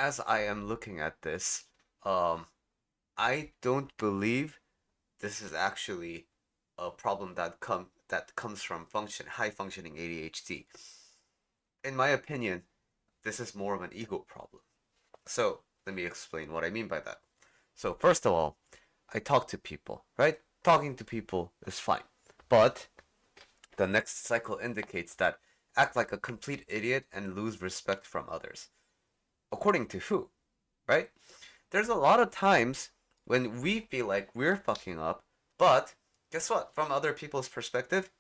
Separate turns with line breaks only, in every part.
as I am looking at this, um, I don't believe this is actually a problem that comes from high functioning ADHD. In my opinion, this is more of an ego problem. So let me explain what I mean by that. So first of all, I talk to people, right? Talking to people is fine, but the next cycle indicates that act like a complete idiot and lose respect from others. According to who, right? There's a lot of times when we feel like we're fucking up, but guess what? From other people's perspective,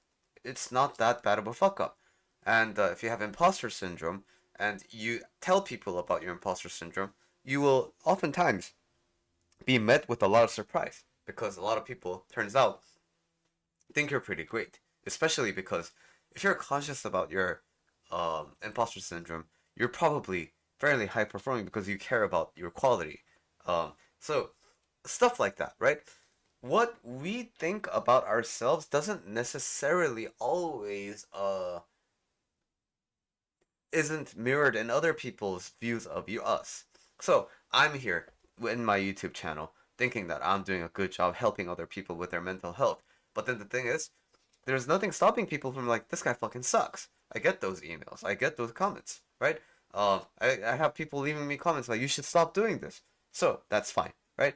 it's not that bad of a fuck up. And if you have imposter syndrome and you tell people about your imposter syndrome, you will oftentimes be met with a lot of surprise because a lot of people, turns out, think you're pretty great. Especially because if you're conscious about your imposter syndrome, you're probably fairly high performing because you care about your quality. So stuff like that, right? What we think about ourselves doesn't necessarily always isn't mirrored in other people's views of us. So I'm here in my YouTube channel thinking that I'm doing a good job helping other people with their mental health. But then the thing is, there's nothing stopping people from like, this guy fucking sucks. I get those emails. I get those comments, right? I have people leaving me comments like, you should stop doing this. So that's fine, right?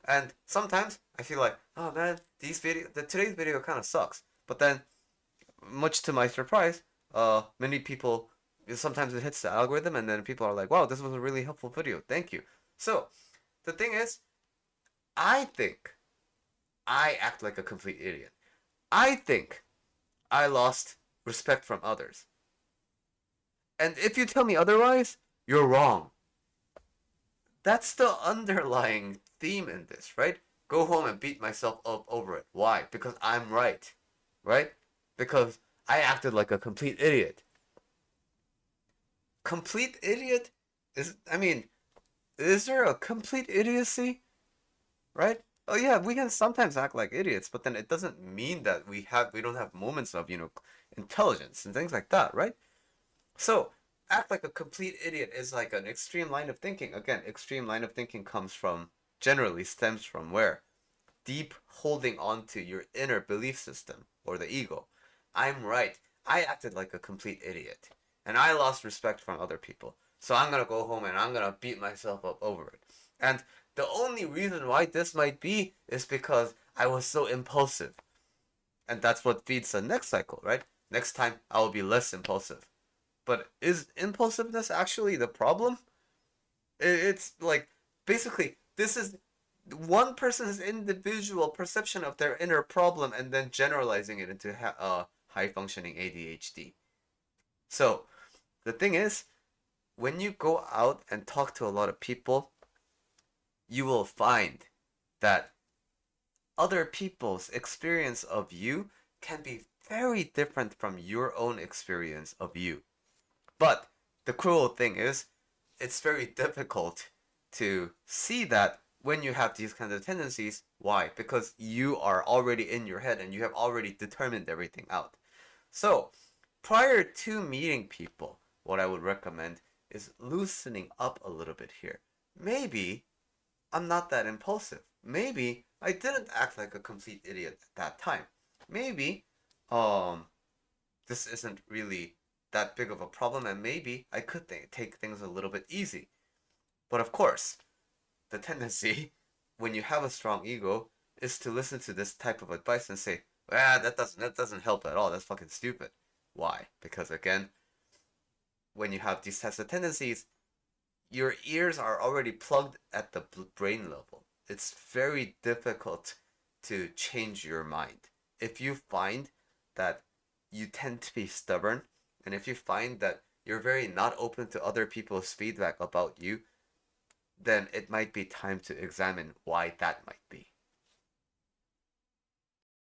And sometimes I feel like, oh man, today's video kind of sucks. But then, much to my surprise, many people, sometimes it hits the algorithm, and then people are like, wow, this was a really helpful video. Thank you. So the thing is, I think I act like a complete idiot. I think I lost respect from others. And if you tell me otherwise, you're wrong. That's the underlying theme in this, right? Go home and beat myself up over it. Why? Because I'm right, right? Because I acted like a complete idiot. Complete idiot I mean, is there a complete idiocy, right? Oh yeah, we can sometimes act like idiots, but then it doesn't mean that we don't have moments of, intelligence and things like that, right? So, act like a complete idiot is like an extreme line of thinking. Again, extreme line of thinking generally stems from where? Deep holding on to your inner belief system or the ego. I'm right. I acted like a complete idiot. And I lost respect from other people. So I'm gonna go home and I'm gonna beat myself up over it. And the only reason why this might be is because I was so impulsive. And that's what feeds the next cycle, right? Next time I will be less impulsive. But is impulsiveness actually the problem? It's like basically this is one person's individual perception of their inner problem and then generalizing it into high functioning ADHD. So the thing is, when you go out and talk to a lot of people, you will find that other people's experience of you can be very different from your own experience of you. But the cruel thing is, it's very difficult to see that when you have these kinds of tendencies. Why? Because you are already in your head and you have already determined everything out. So, prior to meeting people, what I would recommend is loosening up a little bit here. Maybe I'm not that impulsive. Maybe I didn't act like a complete idiot at that time. Maybe um this isn't really that big of a problem, and maybe I could take things a little bit easy. But of course, the tendency when you have a strong ego is to listen to this type of advice and say, "Ah, that doesn't help at all. That's fucking stupid." Why? Because again, when you have these types of tendencies, your ears are already plugged at the brain level. It's very difficult to change your mind. If you find that you tend to be stubborn, and if you find that you're very not open to other people's feedback about you, then it might be time to examine why that might be.